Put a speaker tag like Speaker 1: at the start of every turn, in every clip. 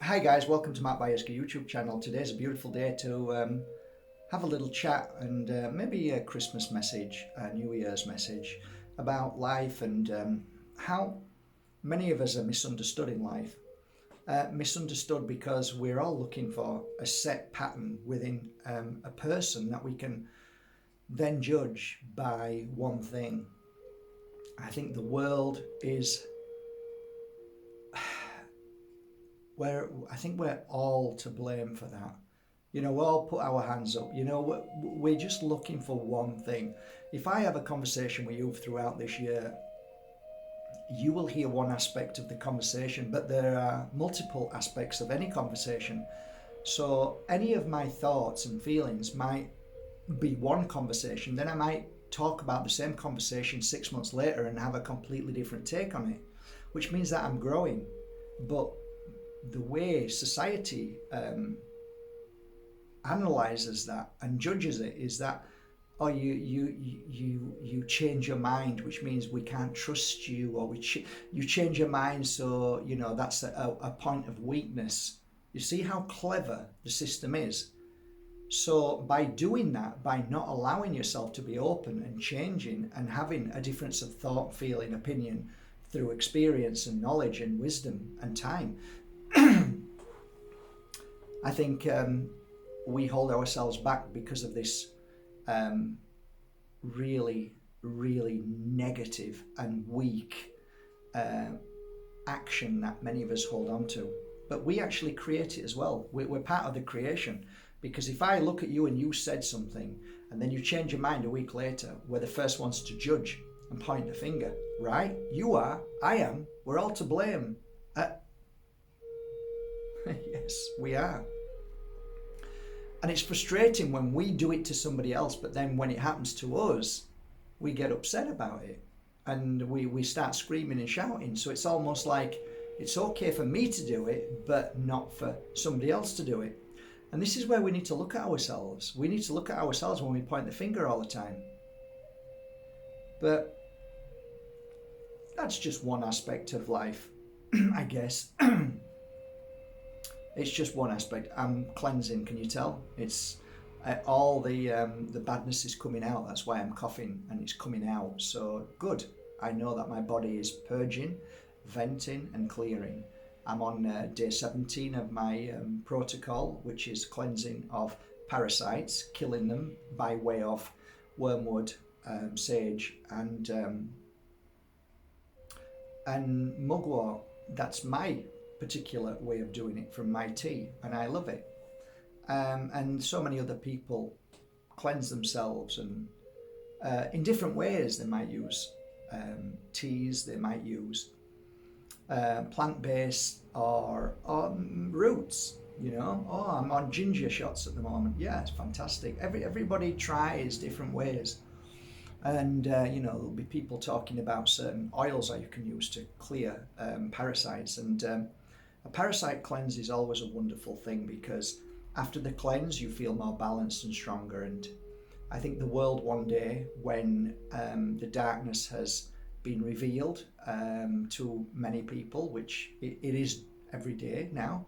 Speaker 1: Hi guys, welcome to Matt Bajerski YouTube channel. Today's a beautiful day to have a little chat and maybe a Christmas message, a New Year's message about life and how many of us are misunderstood in life. Misunderstood because we're all looking for a set pattern within a person that we can then judge by one thing. I think the world is where I think we're all to blame for that. We all put our hands up. We're just looking for one thing. If I have a conversation with you throughout this year, you will hear one aspect of the conversation, but there are multiple aspects of any conversation. So any of my thoughts and feelings might be one conversation, then I might talk about the same conversation 6 months later and have a completely different take on it, which means that I'm growing. But the way society analyzes that and judges it is that, oh, you change your mind, which means we can't trust you, or you change your mind, so that's a point of weakness. You see how clever the system is. So by doing that, by not allowing yourself to be open and changing and having a difference of thought, feeling, opinion through experience and knowledge and wisdom and time, I think we hold ourselves back because of this really, really negative and weak action that many of us hold on to. But we actually create it as well. We're part of the creation. Because if I look at you and you said something and then you change your mind a week later, we're the first ones to judge and point the finger, right? You are, I am, we're all to blame. Yes, we are. And it's frustrating when we do it to somebody else, but then when it happens to us, we get upset about it and we start screaming and shouting. So it's almost like it's okay for me to do it, but not for somebody else to do it. And this is where we need to look at ourselves. We need to look at ourselves when we point the finger all the time. But that's just one aspect of life, I guess. It's just one aspect. I'm cleansing, can you tell? It's all the badness is coming out. That's why I'm coughing and it's coming out. So good. I know that my body is purging, venting and clearing. I'm on day 17 of my protocol, which is cleansing of parasites, killing them by way of wormwood, sage and mugwort. That's my particular way of doing it from my tea, and I love it. And so many other people cleanse themselves, and in different ways. They might use teas, they might use plant-based or roots. Oh, I'm on ginger shots at the moment. Yeah, it's fantastic. Everybody tries different ways. And there'll be people talking about certain oils that you can use to clear parasites. And a parasite cleanse is always a wonderful thing, because after the cleanse you feel more balanced and stronger. And I think the world one day, when the darkness has been revealed to many people, which it is every day now.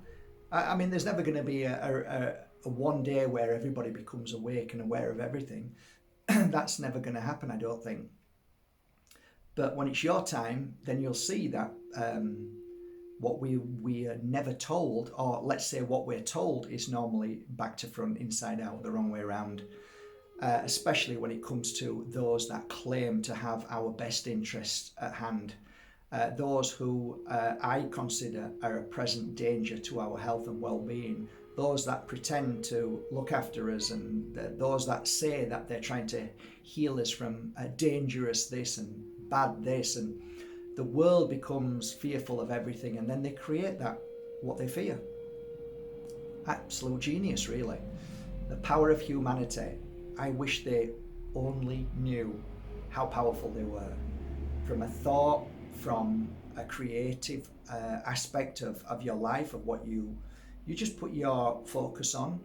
Speaker 1: I mean, there's never going to be a one day where everybody becomes awake and aware of everything. That's never going to happen, I don't think. But when it's your time, then you'll see that what we are never told, or let's say what we're told, is normally back to front, inside out, the wrong way around. Especially when it comes to those that claim to have our best interests at hand. Those who I consider are a present danger to our health and well-being. Those that pretend to look after us, and those that say that they're trying to heal us from dangerous this and bad this, and the world becomes fearful of everything, and then they create that, what they fear. Absolute genius, really. The power of humanity. I wish they only knew how powerful they were. From a thought, from a creative aspect of your life, of what you just put your focus on,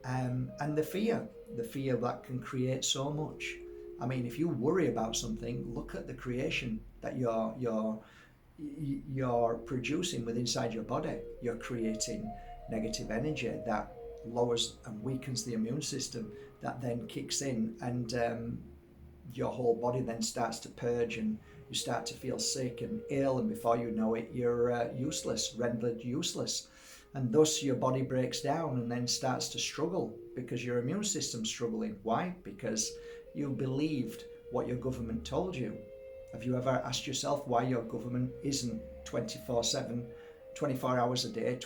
Speaker 1: and the fear that can create so much. I mean, if you worry about something, look at the creation that you're you're producing with inside your body. You're creating negative energy that lowers and weakens the immune system, that then kicks in, and your whole body then starts to purge, and you start to feel sick and ill, and before you know it, you're useless, rendered useless, and thus your body breaks down and then starts to struggle because your immune system's struggling. Why? Because you believed what your government told you. Have you ever asked yourself why your government isn't 24/7, 24 hours a day,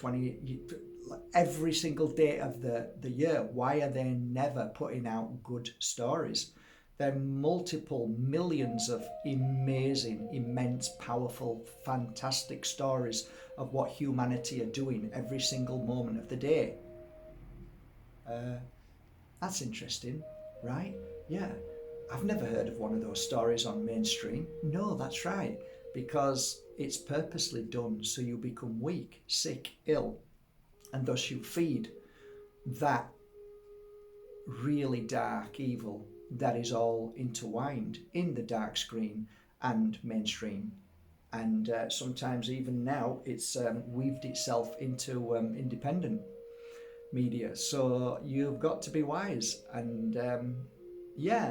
Speaker 1: every single day of the year? Why are they never putting out good stories? There are multiple millions of amazing, immense, powerful, fantastic stories of what humanity are doing every single moment of the day. That's interesting, right? Yeah. I've never heard of one of those stories on mainstream. No, that's right, because it's purposely done so you become weak, sick, ill, and thus you feed that really dark evil that is all intertwined in the dark screen and mainstream. And sometimes even now it's weaved itself into independent media. So you've got to be wise. And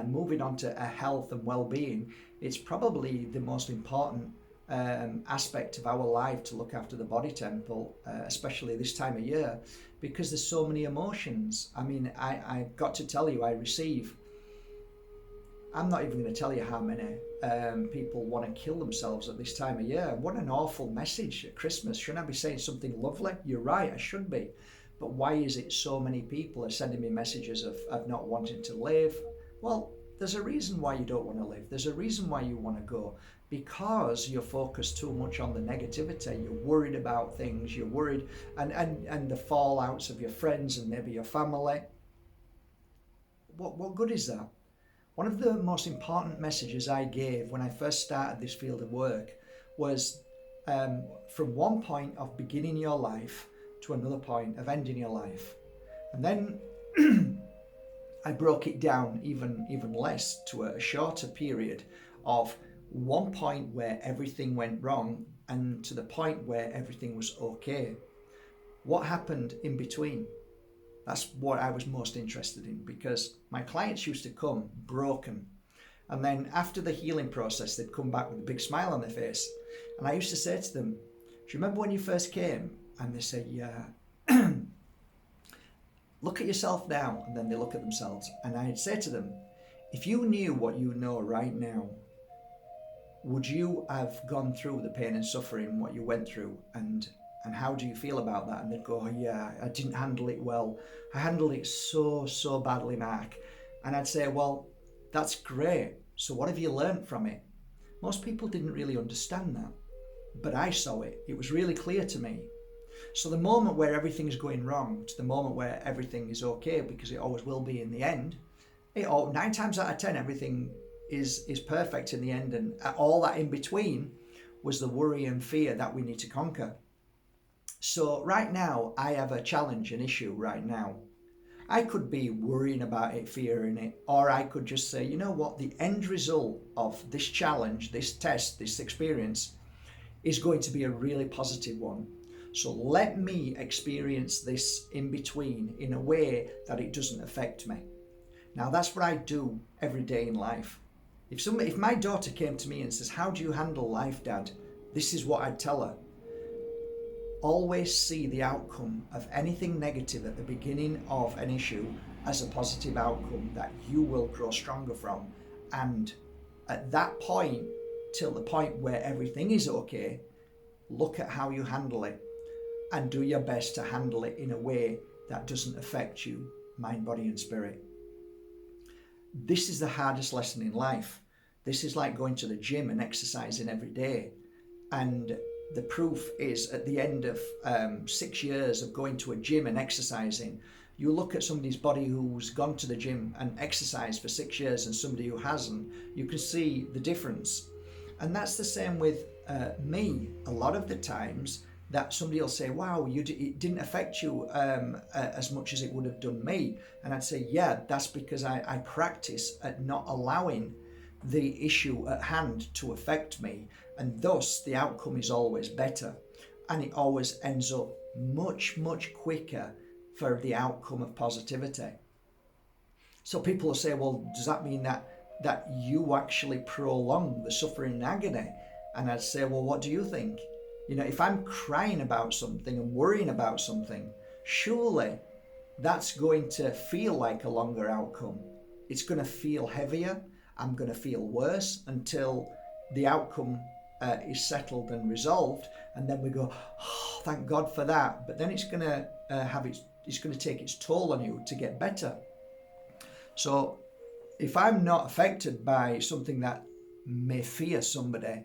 Speaker 1: moving on to health and well-being, it's probably the most important aspect of our life, to look after the body temple, especially this time of year, because there's so many emotions. I mean, I've got to tell you, I'm not even going to tell you how many people want to kill themselves at this time of year. What an awful message at Christmas. Shouldn't I be saying something lovely? You're right, I should be. But why is it so many people are sending me messages of not wanting to live? Well, there's a reason why you don't want to live. There's a reason why you want to go. Because you're focused too much on the negativity. You're worried about things. You're worried and the fallouts of your friends and maybe your family. What good is that? One of the most important messages I gave when I first started this field of work was from one point of beginning your life to another point of ending your life. And then I broke it down even less to a shorter period of one point where everything went wrong and to the point where everything was okay. What happened in between? That's what I was most interested in, because my clients used to come broken, and then after the healing process they'd come back with a big smile on their face, and I used to say to them, do you remember when you first came? And they said, yeah. Look at yourself now. And then they look at themselves, and I'd say to them, if you knew what you know right now, would you have gone through the pain and suffering what you went through, and how do you feel about that? And they'd go, oh yeah, I didn't handle it well. I handled it so badly, Mark. And I'd say, well, that's great. So what have you learned from it? Most people didn't really understand that, but I saw it. It was really clear to me. So the moment where everything's going wrong to the moment where everything is okay, because it always will be in the end, 9 times out of 10, everything is perfect in the end, and all that in between was the worry and fear that we need to conquer. So right now, I have a challenge, an issue right now. I could be worrying about it, fearing it, or I could just say, you know what, the end result of this challenge, this test, this experience is going to be a really positive one. So let me experience this in between in a way that it doesn't affect me. Now that's what I do every day in life. If my daughter came to me and says, how do you handle life, Dad? This is what I'd tell her. Always see the outcome of anything negative at the beginning of an issue as a positive outcome that you will grow stronger from. And at that point, till the point where everything is okay, look at how you handle it and do your best to handle it in a way that doesn't affect you, mind, body, and spirit. This is the hardest lesson in life. This is like going to the gym and exercising every day. And the proof is at the end of 6 years of going to a gym and exercising, you look at somebody's body who's gone to the gym and exercised for 6 years and somebody who hasn't, you can see the difference. And that's the same with me. A lot of the times that somebody will say, wow, it didn't affect you as much as it would have done me. And I'd say, yeah, that's because I practice at not allowing the issue at hand to affect me, and thus the outcome is always better, and it always ends up much, much quicker for the outcome of positivity. So people will say, well, does that mean that you actually prolong the suffering and agony? And I'd say, well, what do you think? If I'm crying about something and worrying about something, surely that's going to feel like a longer outcome. It's going to feel heavier. I'm going to feel worse until the outcome is settled and resolved, and then we go, oh, thank God for that. But then it's going to it's going to take its toll on you to get better. So if I'm not affected by something that may fear somebody,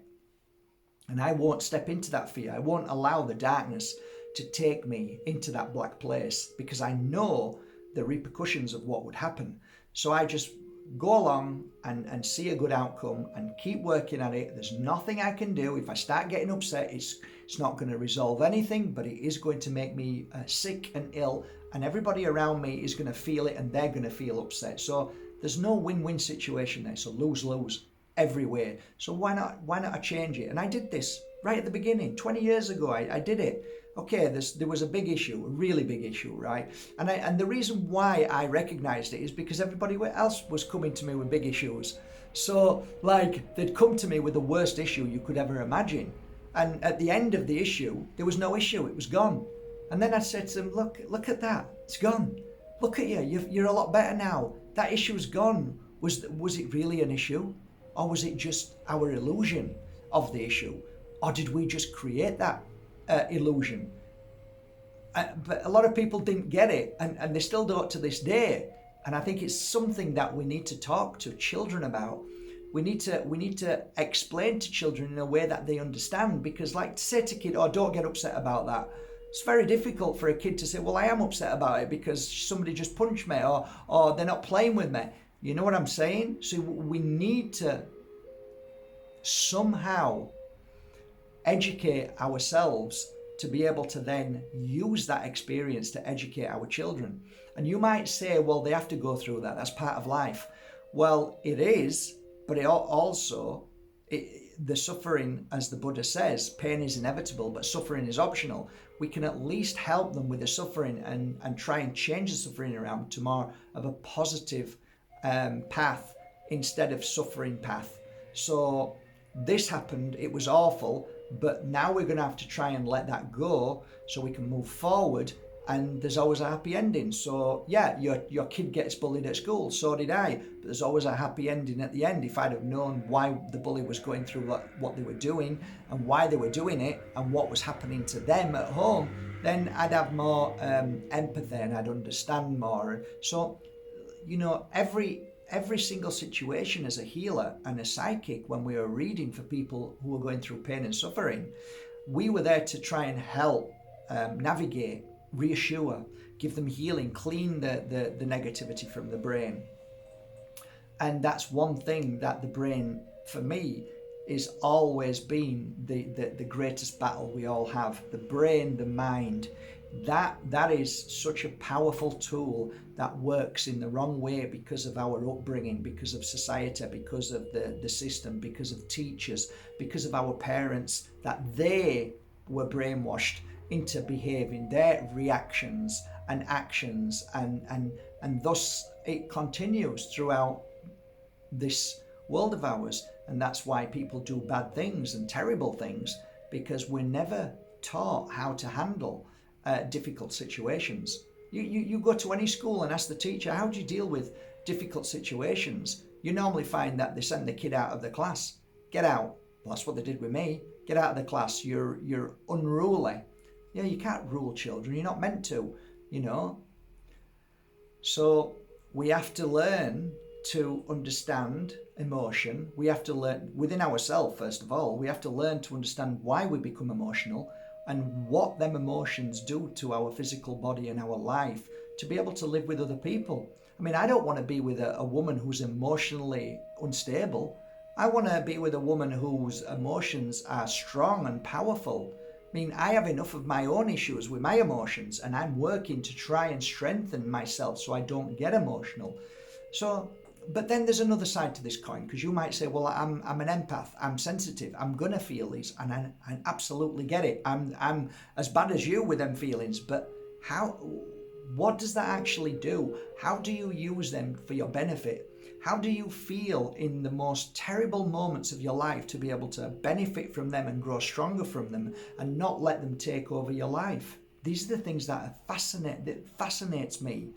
Speaker 1: and I won't step into that fear, I won't allow the darkness to take me into that black place, because I know the repercussions of what would happen. So I just go along and see a good outcome and keep working at it. There's nothing I can do. If I start getting upset, it's not going to resolve anything, but it is going to make me sick and ill, and everybody around me is going to feel it, and they're going to feel upset. So there's no win-win situation there. So lose-lose everywhere. So why not change it? And I did this right at the beginning, 20 years ago. I did it. Okay, there was a big issue, a really big issue, right? And the reason why I recognized it is because everybody else was coming to me with big issues. So like they'd come to me with the worst issue you could ever imagine. And at the end of the issue, there was no issue, it was gone. And then I said to them, look at that, it's gone. Look at you, you're a lot better now. That issue's gone. Was it really an issue? Or was it just our illusion of the issue? Or did we just create that illusion? But a lot of people didn't get it, and they still don't to this day. And I think it's something that we need to talk to children about. We need to explain to children in a way that they understand, because like to say to a kid, oh, don't get upset about that. It's very difficult for a kid to say, well, I am upset about it because somebody just punched me, or they're not playing with me. You know what I'm saying? So we need to somehow educate ourselves to be able to then use that experience to educate our children. And you might say, well, they have to go through that. That's part of life. Well, it is, but it also, the suffering, as the Buddha says, pain is inevitable, but suffering is optional. We can at least help them with the suffering and try and change the suffering around to more of a positive path instead of suffering path. So this happened, it was awful, but now we're going to have to try and let that go so we can move forward, and there's always a happy ending. So yeah, your kid gets bullied at school, so did I, but there's always a happy ending at the end. If I'd have known why the bully was going through what they were doing and why they were doing it and what was happening to them at home, then I'd have more empathy and I'd understand more. So every single situation as a healer and a psychic, when we were reading for people who were going through pain and suffering, we were there to try and help navigate, reassure, give them healing, clean the negativity from the brain. And that's one thing that the brain, for me, is always been the greatest battle we all have. The brain, the mind. That is such a powerful tool that works in the wrong way because of our upbringing, because of society, because of the system, because of teachers, because of our parents, that they were brainwashed into behaving their reactions and actions, and thus it continues throughout this world of ours. And that's why people do bad things and terrible things, because we're never taught how to handle difficult situations. You go to any school and ask the teacher, how do you deal with difficult situations? You normally find that they send the kid out of the class. Get out. Well, that's what they did with me. Get out of the class. You're unruly. You can't rule children. You're not meant to, So we have to learn to understand emotion. We have to learn within ourselves, first of all. We have to learn to understand why we become emotional and what them emotions do to our physical body and our life, to be able to live with other people. I mean, I don't want to be with a woman who's emotionally unstable. I want to be with a woman whose emotions are strong and powerful. I mean, I have enough of my own issues with my emotions, and I'm working to try and strengthen myself so I don't get emotional. So But then there's another side to this coin, because you might say, well, I'm an empath, I'm sensitive, I'm gonna feel these, and I absolutely get it. I'm as bad as you with them feelings, but what does that actually do? How do you use them for your benefit? How do you feel in the most terrible moments of your life to be able to benefit from them and grow stronger from them and not let them take over your life? These are the things that fascinates me.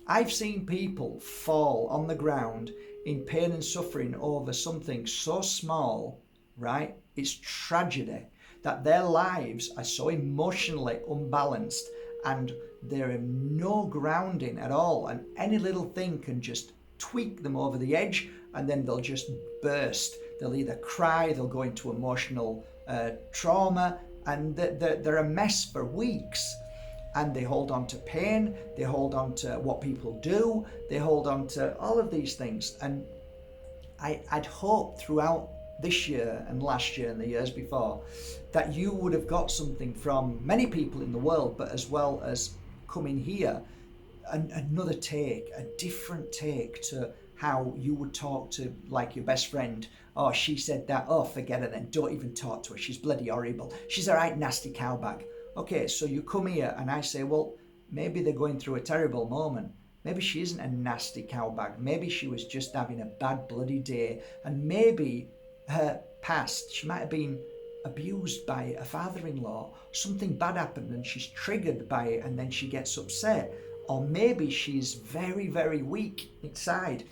Speaker 1: I've seen people fall on the ground in pain and suffering over something so small, right? It's tragedy that their lives are so emotionally unbalanced and there are no grounding at all, and any little thing can just tweak them over the edge, and then they'll just burst. They'll either cry, they'll go into emotional trauma, and they're a mess for weeks. And they hold on to pain, they hold on to what people do, they hold on to all of these things. And I'd hope throughout this year and last year and the years before that you would have got something from many people in the world, but as well as coming here, another take, a different take to how you would talk to like your best friend. Oh, she said that, oh, forget her then, don't even talk to her, she's bloody horrible, she's a right nasty cowbag. Okay, so you come here and I say, well, maybe they're going through a terrible moment. Maybe she isn't a nasty cowbag. Maybe she was just having a bad bloody day. And maybe her past, she might have been abused by a father-in-law. Something bad happened and she's triggered by it and then she gets upset. Or maybe she's very, very weak inside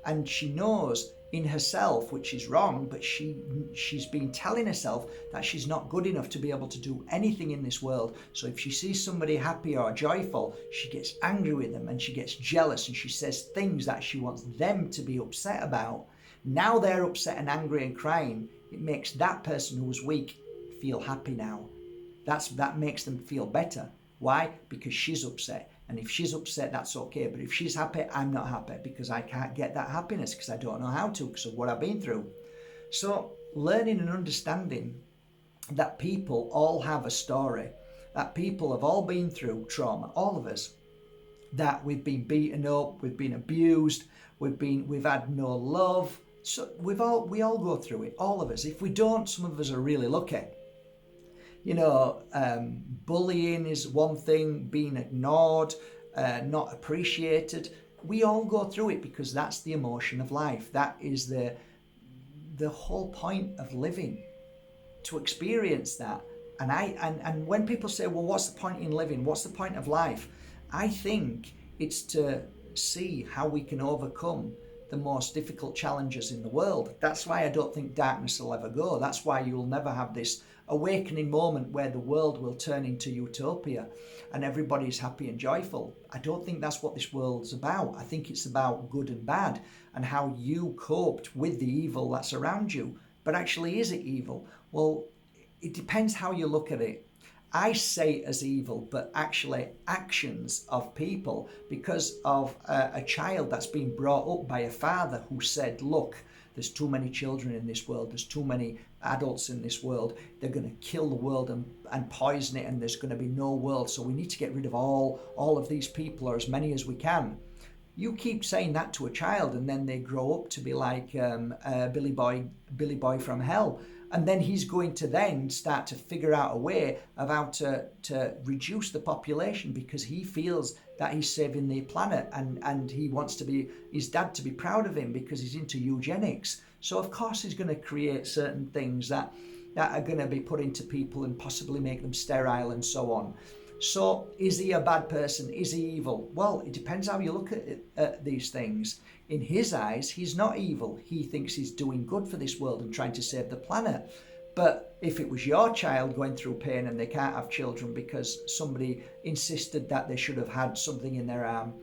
Speaker 1: and she knows in herself, which is wrong, but she's been telling herself that she's not good enough to be able to do anything in this world. So if she sees somebody happy or joyful, she gets angry with them and she gets jealous and she says things that she wants them to be upset about. Now they're upset and angry and crying. It makes that person who was weak feel happy now. That makes them feel better. Why? Because she's upset. And if she's upset, that's okay. But if she's happy, I'm not happy because I can't get that happiness because I don't know how to because of what I've been through. So learning and understanding that people all have a story, that people have all been through trauma, all of us, that we've been beaten up, we've been abused, we've had no love. So we all go through it, all of us. If we don't, some of us are really lucky. You know, bullying is one thing, being ignored, not appreciated. We all go through it because that's the emotion of life. That is the whole point of living, to experience that. And when people say, well, what's the point in living? What's the point of life? I think it's to see how we can overcome the most difficult challenges in the world. That's why I don't think darkness will ever go. That's why you'll never have this awakening moment where the world will turn into utopia and everybody's happy and joyful. I don't think that's what this world's about. I think it's about good and bad and how you coped with the evil that's around you. But actually, is it evil? Well, it depends how you look at it. I say it as evil, but actually actions of people because of a child that's been brought up by a father who said, look, there's too many children in this world, there's too many adults in this world, they're going to kill the world and poison it and there's going to be no world, so we need to get rid of all of these people or as many as we can. You keep saying that to a child and then they grow up to be like Billy Boy from hell. And then he's going to then start to figure out a way of how to reduce the population because he feels that he's saving the planet and he wants his dad to be proud of him because he's into eugenics. So of course he's going to create certain things that are going to be put into people and possibly make them sterile and so on. So is he a bad person? Is he evil? Well, it depends how you look at these things. In his eyes, he's not evil. He thinks he's doing good for this world and trying to save the planet. But if it was your child going through pain and they can't have children because somebody insisted that they should have had something in their arm,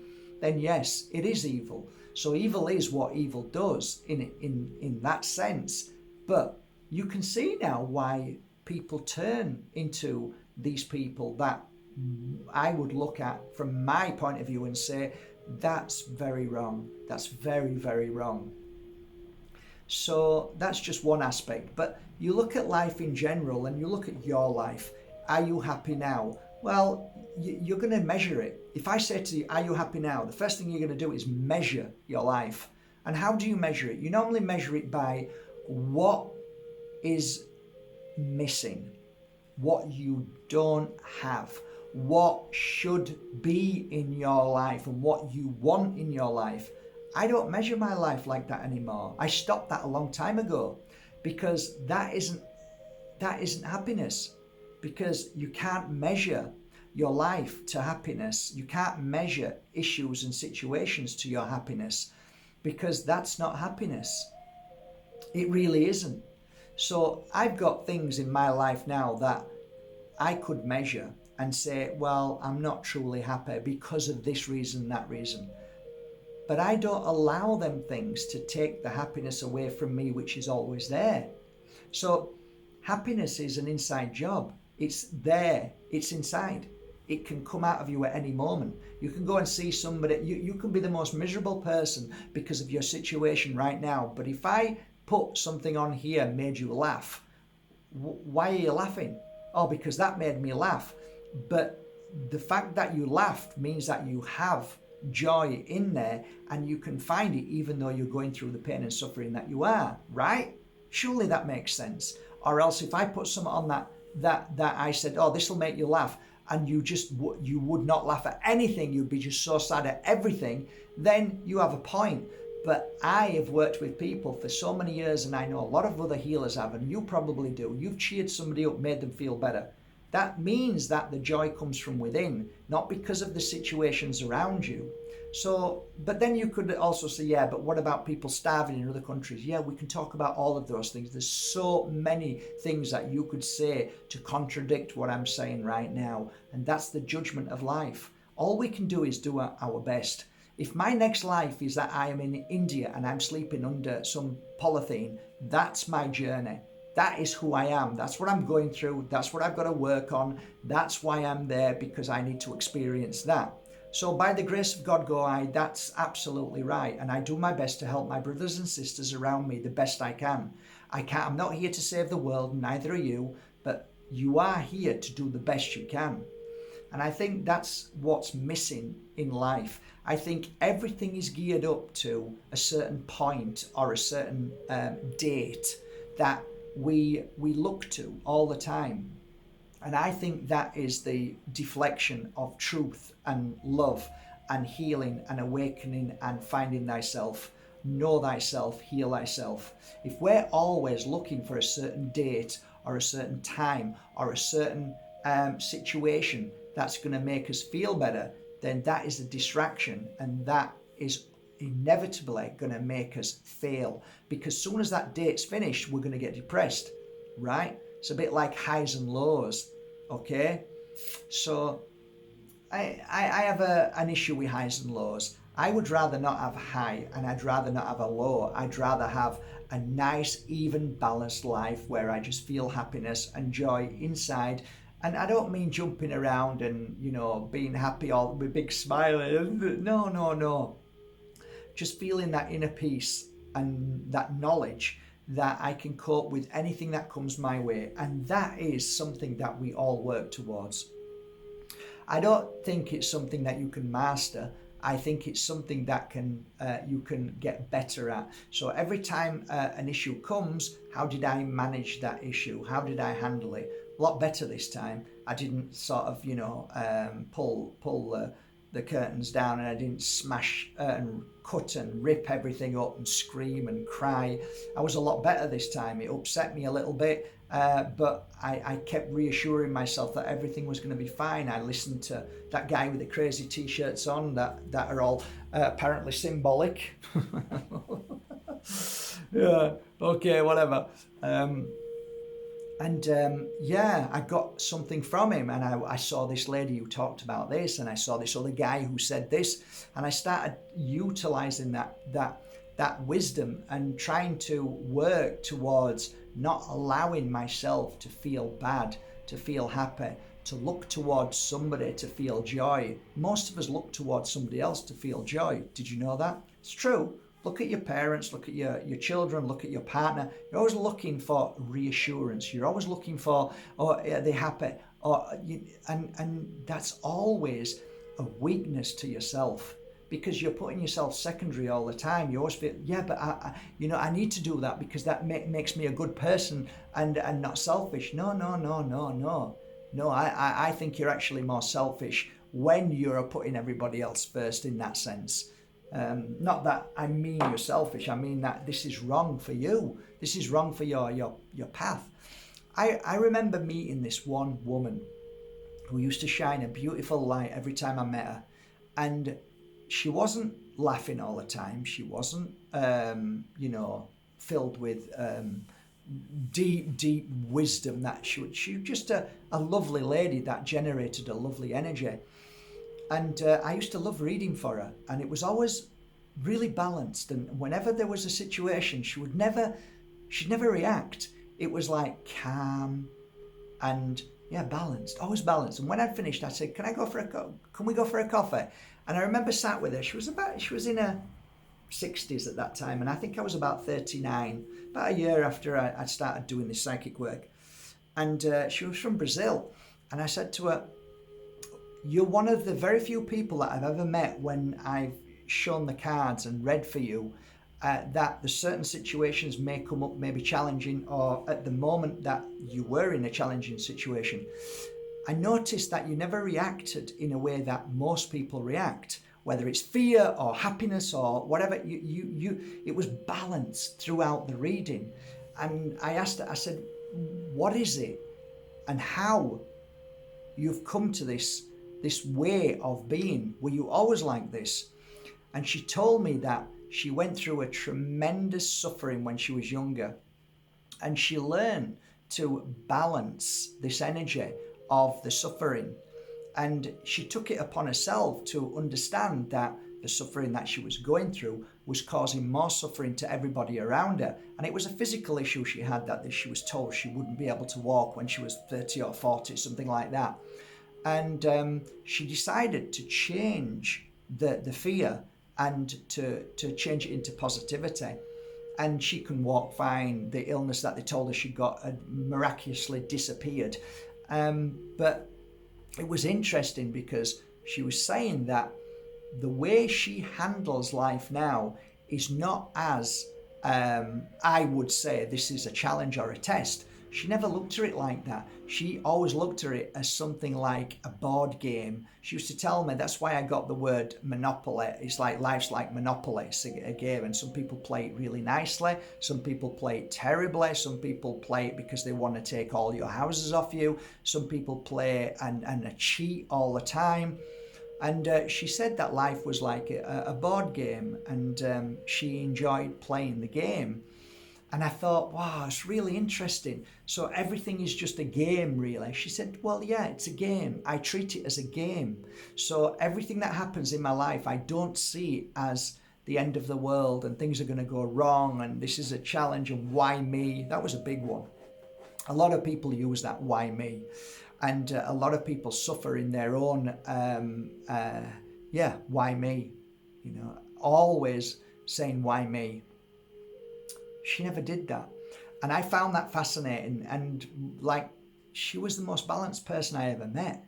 Speaker 1: then yes, it is evil. So evil is what evil does in that sense. But you can see now why people turn into these people that I would look at from my point of view and say, that's very wrong. That's very, very wrong. So that's just one aspect. But you look at life in general and you look at your life. Are you happy now? Well, you're going to measure it. If I say to you, are you happy now? The first thing you're going to do is measure your life. And how do you measure it? You normally measure it by what is missing, what you don't have, what should be in your life and what you want in your life. I don't measure my life like that anymore. I stopped that a long time ago, because that isn't happiness, because you can't measure your life to happiness. You can't measure issues and situations to your happiness, because that's not happiness. It really isn't. So I've got things in my life now that I could measure and say, well, I'm not truly happy because of this reason, that reason. But I don't allow them things to take the happiness away from me, which is always there. So happiness is an inside job. It's there. It's inside. It can come out of you at any moment. You can go and see somebody. You can be the most miserable person because of your situation right now. But if I put something on here and made you laugh, why are you laughing? Oh, because that made me laugh. But the fact that you laughed means that you have joy in there, and you can find it even though you're going through the pain and suffering that you are, right? Surely that makes sense. Or else if I put something on that I said, oh, this will make you laugh, and you would not laugh at anything, you'd be just so sad at everything, then you have a point. But I have worked with people for so many years, and I know a lot of other healers have, and you probably do. You've cheered somebody up, made them feel better. That means that the joy comes from within, not because of the situations around you. So, but then you could also say, yeah, but what about people starving in other countries? Yeah, we can talk about all of those things. There's so many things that you could say to contradict what I'm saying right now. And that's the judgment of life. All we can do is do our best. If my next life is that I am in India and I'm sleeping under some polythene, that's my journey. That is who I am. That's what I'm going through. That's what I've got to work on. That's why I'm there, because I need to experience that. So by the grace of God go I, that's absolutely right. And I do my best to help my brothers and sisters around me the best I can. I'm not here to save the world, neither are you, but you are here to do the best you can. And I think that's what's missing in life. I think everything is geared up to a certain point or a certain date that we look to all the time. And I think that is the deflection of truth and love and healing and awakening and finding thyself, know thyself, heal thyself. If we're always looking for a certain date or a certain time or a certain situation that's going to make us feel better, then that is a distraction, and that is inevitably going to make us fail, because as soon as that date's finished, we're going to get depressed, right? It's a bit like highs and lows, okay? So I have an issue with highs and lows. I would rather not have a high, and I'd rather not have a low. I'd rather have a nice, even, balanced life where I just feel happiness and joy inside. And I don't mean jumping around and, being happy all with big smile. No. Just feeling that inner peace and that knowledge that I can cope with anything that comes my way. And that is something that we all work towards. I don't think it's something that you can master. I think it's something that you can get better at. So every time an issue comes, how did I manage that issue? How did I handle it? A lot better this time. I didn't sort of, pull the curtains down, and I didn't smash and cut and rip everything up and scream and cry. I was a lot better this time. It upset me a little bit, but I kept reassuring myself that everything was going to be fine. I listened to that guy with the crazy t-shirts on that are all apparently symbolic. Yeah, okay, whatever. I got something from him, and I saw this lady who talked about this, and I saw this other guy who said this, and I started utilizing that wisdom and trying to work towards not allowing myself to feel bad, to feel happy, to look towards somebody to feel joy. Most of us look towards somebody else to feel joy. Did you know that? It's true. Look at your parents, look at your children, look at your partner. You're always looking for reassurance. You're always looking for, are they happy? And that's always a weakness to yourself, because you're putting yourself secondary all the time. You always feel, yeah, but I need to do that because that makes me a good person and not selfish. No. No, I think you're actually more selfish when you're putting everybody else first in that sense. Not that I mean you're selfish, I mean that this is wrong for you. This is wrong for your path. I remember meeting this one woman who used to shine a beautiful light every time I met her. And she wasn't laughing all the time. She wasn't, filled with deep wisdom. That she was just a lovely lady that generated a lovely energy. And I used to love reading for her. And it was always really balanced. And whenever there was a situation, she'd never react. It was like calm and balanced, always balanced. And when I'd finished, I said, can we go for a coffee? And I remember sat with her. She was in her 60s at that time, and I think I was about 39, about a year after I'd started doing this psychic work. And she was from Brazil. And I said to her, you're one of the very few people that I've ever met when I've shown the cards and read for you, that the certain situations may come up, may be challenging, or at the moment that you were in a challenging situation, I noticed that you never reacted in a way that most people react, whether it's fear or happiness or whatever. It was balanced throughout the reading. And I asked her, I said, what is it and how you've come to this way of being? Were you always like this? And she told me that she went through a tremendous suffering when she was younger, and she learned to balance this energy of the suffering. And she took it upon herself to understand that the suffering that she was going through was causing more suffering to everybody around her. And it was a physical issue she had, that she was told she wouldn't be able to walk when she was 30 or 40, something like that. And she decided to change the fear and to change it into positivity. And she can walk fine. The illness that they told her she got had miraculously disappeared. But it was interesting because she was saying that the way she handles life now is not as, I would say, this is a challenge or a test. She never looked at it like that. She always looked at it as something like a board game. She used to tell me, that's why I got the word Monopoly. It's like life's like Monopoly. It's a game, and some people play it really nicely. Some people play it terribly. Some people play it because they want to take all your houses off you. Some people play and cheat all the time. And she said that life was like a board game, and she enjoyed playing the game. And I thought, wow, it's really interesting. So everything is just a game, really. She said, well, yeah, it's a game. I treat it as a game. So everything that happens in my life, I don't see it as the end of the world and things are going to go wrong and this is a challenge and why me? That was a big one. A lot of people use that why me. And a lot of people suffer in their own, why me? Always saying why me. She never did that. And I found that fascinating. And she was the most balanced person I ever met.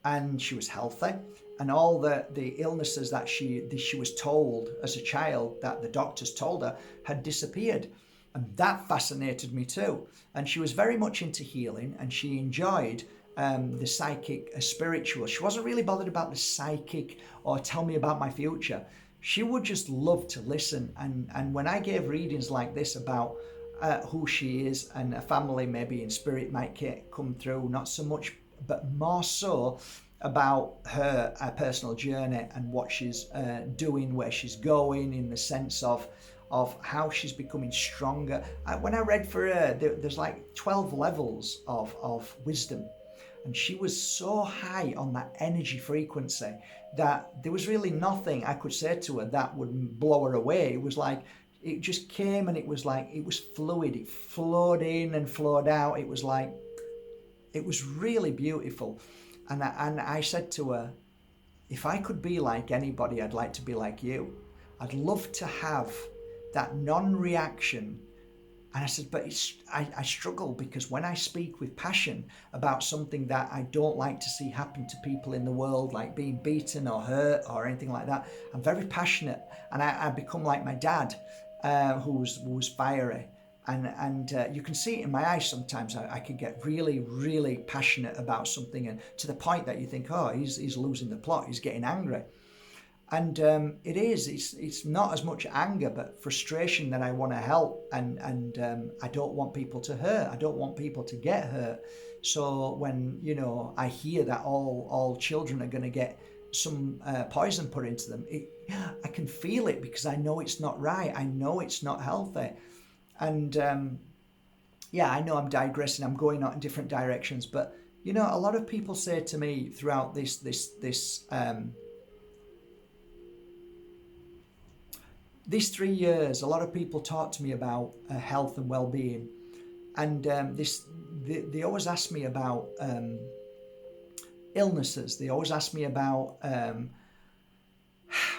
Speaker 1: And she was healthy. And all the illnesses that she was told as a child, that the doctors told her, had disappeared. And that fascinated me too. And she was very much into healing, and she enjoyed the psychic, spiritual. She wasn't really bothered about the psychic or tell me about my future. She would just love to listen. And when I gave readings like this about who she is, and a family maybe in spirit might come through, not so much, but more so about her personal journey and what she's doing, where she's going, in the sense of how she's becoming stronger. When I read for her, there's like 12 levels of wisdom. And she was so high on that energy frequency that there was really nothing I could say to her that would blow her away. It was like, it just came, and it was fluid. It flowed in and flowed out. It was really beautiful. And I said to her, if I could be like anybody, I'd like to be like you. I'd love to have that non-reaction And I said, but I struggle because when I speak with passion about something that I don't like to see happen to people in the world, like being beaten or hurt or anything like that, I'm very passionate, and I become like my dad, who was fiery. And you can see it in my eyes sometimes. I could get really, really passionate about something, and to the point that you think, oh, he's losing the plot, he's getting angry. And it's not as much anger, but frustration that I want to help, and I don't want people to hurt. I don't want people to get hurt. So when I hear that all children are going to get some poison put into them, I can feel it because I know it's not right. I know it's not healthy. And I know I'm digressing. I'm going out in different directions, but a lot of people say to me throughout these 3 years, a lot of people talk to me about health and well-being, and they always ask me about illnesses. They always ask me about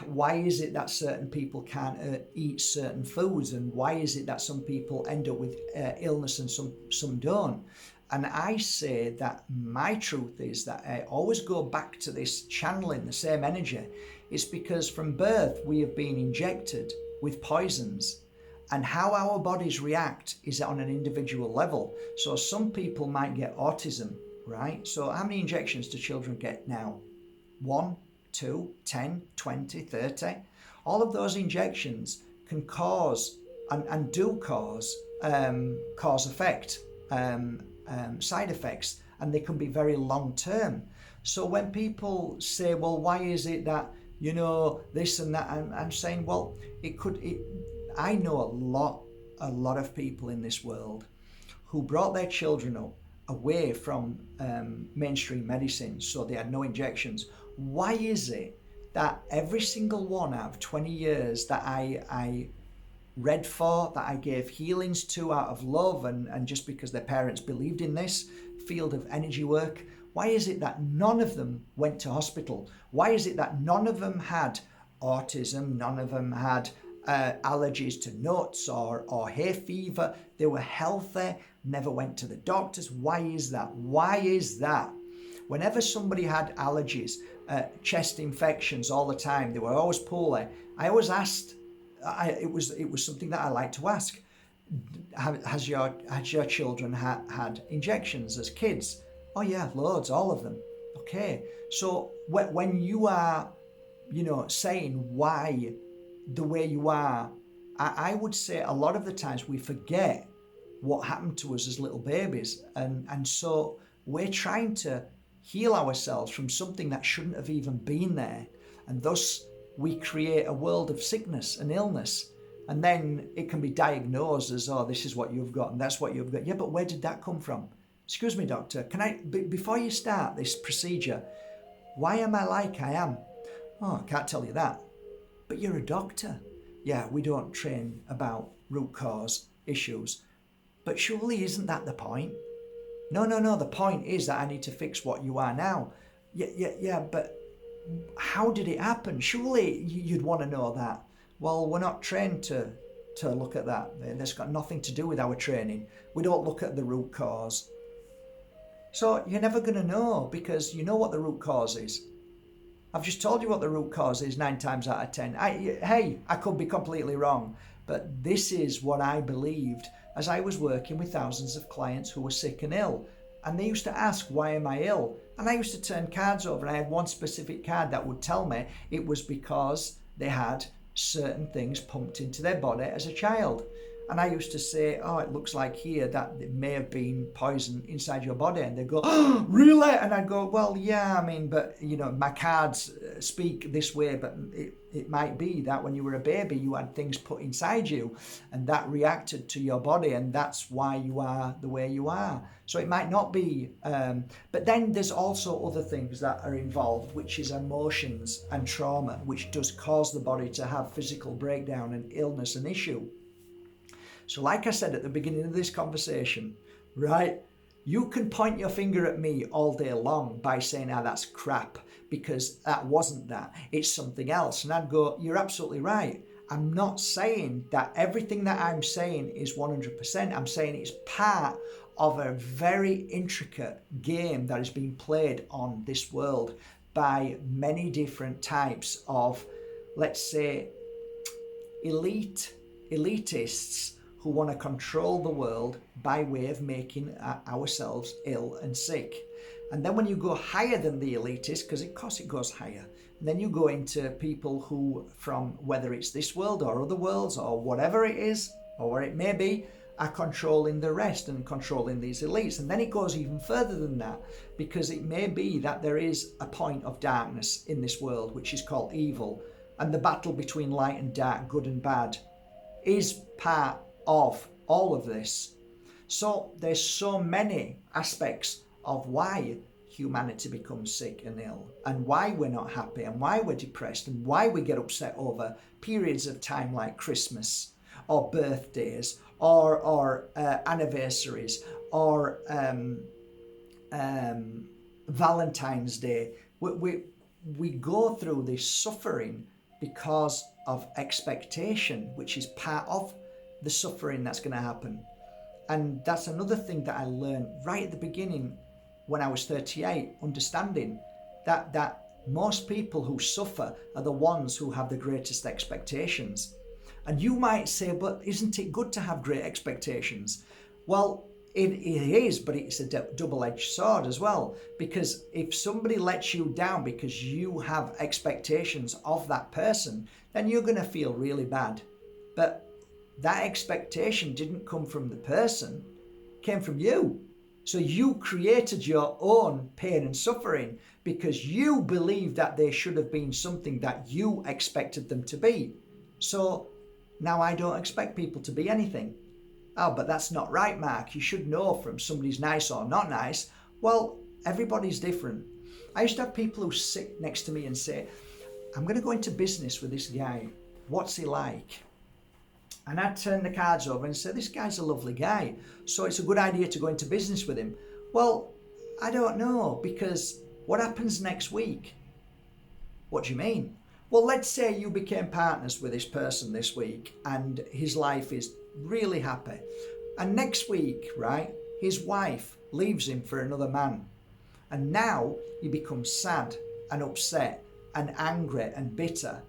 Speaker 1: why is it that certain people can't eat certain foods, and why is it that some people end up with illness and some don't. And I say that my truth is that I always go back to this channeling the same energy. It's because from birth we have been injected with poisons, and how our bodies react is on an individual level. So some people might get autism, right? So how many injections do children get now? 1, 2, 10, 20, 30? All of those injections can cause and do cause cause effect. Side effects, and they can be very long term. So when people say, well, why is it that this and that, I'm saying, well, I know a lot of people in this world who brought their children up away from mainstream medicine, so they had no injections. Why is it that every single one out of 20 years that I read for, that I gave healings to out of love and just because their parents believed in this field of energy work, why is it that none of them went to hospital? Why is it that none of them had autism, none of them had allergies to nuts or hay fever? They were healthy, never went to the doctors. Why is that? Why is that? Whenever somebody had allergies, chest infections all the time, they were always poorly. I always asked, it was something that I like to ask. Has your children had injections as kids? Oh yeah, loads, all of them. Okay, so when you are, saying why the way you are, I would say a lot of the times we forget what happened to us as little babies, and so we're trying to heal ourselves from something that shouldn't have even been there, and thus we create a world of sickness and illness, and then it can be diagnosed as, oh, this is what you've got and that's what you've got. Yeah, but where did that come from? Excuse me, doctor, can I, before you start this procedure, why am I like I am? Oh, I can't tell you that. But you're a doctor. Yeah, we don't train about root cause issues. But surely isn't that the point? No, the point is that I need to fix what you are now. Yeah, but how did it happen? Surely you'd want to know that. Well, we're not trained to look at that. That's got nothing to do with our training. We don't look at the root cause. So you're never going to know, because you know what the root cause is. I've just told you what the root cause is 9 times out of 10. I could be completely wrong, but this is what I believed as I was working with thousands of clients who were sick and ill. And they used to ask, why am I ill? And I used to turn cards over, and I had one specific card that would tell me it was because they had certain things pumped into their body as a child. And I used to say, oh, it looks like here that it may have been poison inside your body. And they'd go, oh, really? And I'd go, well, yeah, I mean, but, my cards speak this way, but it might be that when you were a baby, you had things put inside you and that reacted to your body, and that's why you are the way you are. So it might not be, but then there's also other things that are involved, which is emotions and trauma, which does cause the body to have physical breakdown and illness and issue. So like I said at the beginning of this conversation, right, you can point your finger at me all day long by saying, that's crap, because that wasn't that. It's something else. And I'd go, you're absolutely right. I'm not saying that everything that I'm saying is 100%. I'm saying it's part of a very intricate game that is being played on this world by many different types of, let's say, elitists who want to control the world by way of making ourselves ill and sick. And then when you go higher than the elitists, because of course it goes higher, and then you go into people who, from whether it's this world or other worlds or whatever it is, or where it may be, are controlling the rest and controlling these elites. And then it goes even further than that, because it may be that there is a point of darkness in this world, which is called evil. And the battle between light and dark, good and bad, is part of all of this. So there's so many aspects of why humanity becomes sick and ill, and why we're not happy, and why we're depressed, and why we get upset over periods of time like Christmas or birthdays or anniversaries or Valentine's Day. We go through this suffering because of expectation, which is part of the suffering that's going to happen. And that's another thing that I learned right at the beginning when I was 38, understanding that most people who suffer are the ones who have the greatest expectations. And you might say, but isn't it good to have great expectations? Well, it is, but it's a double-edged sword as well. Because if somebody lets you down because you have expectations of that person, then you're going to feel really bad. But that expectation didn't come from the person, it came from you. So you created your own pain and suffering because you believed that they should have been something that you expected them to be. So now I don't expect people to be anything. Oh, but that's not right, Mark. You should know from somebody's nice or not nice. Well, everybody's different. I used to have people who sit next to me and say, I'm going to go into business with this guy. What's he like? And I'd turn the cards over and say, this guy's a lovely guy, so it's a good idea to go into business with him. Well, I don't know, because what happens next week? What do you mean? Well, let's say you became partners with this person this week and his life is really happy. And next week, right, his wife leaves him for another man. And now you become sad and upset and angry and bitter.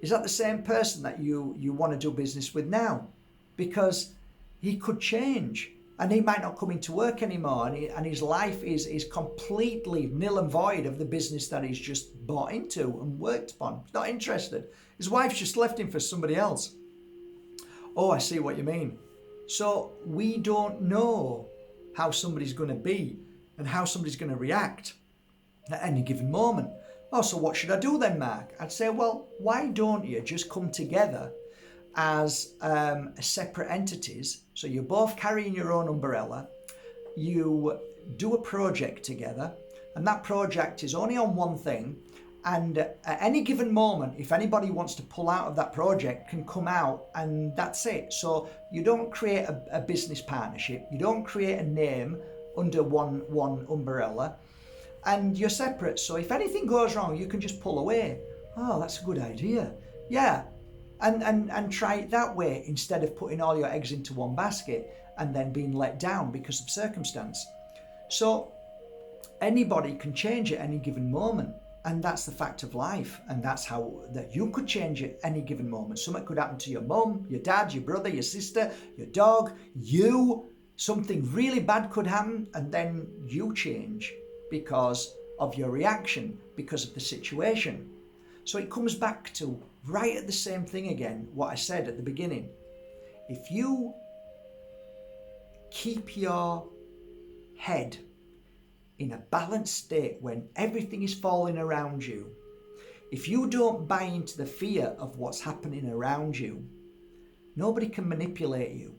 Speaker 1: Is that the same person that you want to do business with now? Because he could change and he might not come into work anymore, and his life is completely nil and void of the business that he's just bought into and worked upon. He's not interested. His wife's just left him for somebody else. Oh, I see what you mean. So we don't know how somebody's going to be and how somebody's going to react at any given moment. Oh, so what should I do then, Mark? I'd say, well, why don't you just come together as separate entities? So you're both carrying your own umbrella. You do a project together, and that project is only on one thing. And at any given moment, if anybody wants to pull out of that project, can come out, and that's it. So you don't create a business partnership. You don't create a name under one umbrella. And you're separate, so if anything goes wrong, you can just pull away. Oh, that's a good idea. Yeah, and try it that way instead of putting all your eggs into one basket and then being let down because of circumstance. So anybody can change at any given moment, and that's the fact of life, and that's how that you could change at any given moment. Something could happen to your mum, your dad, your brother, your sister, your dog, you. Something really bad could happen, and then you change because of your reaction, because of the situation. So it comes back to right at the same thing again, what I said at the beginning. If you keep your head in a balanced state when everything is falling around you, if you don't buy into the fear of what's happening around you, nobody can manipulate you.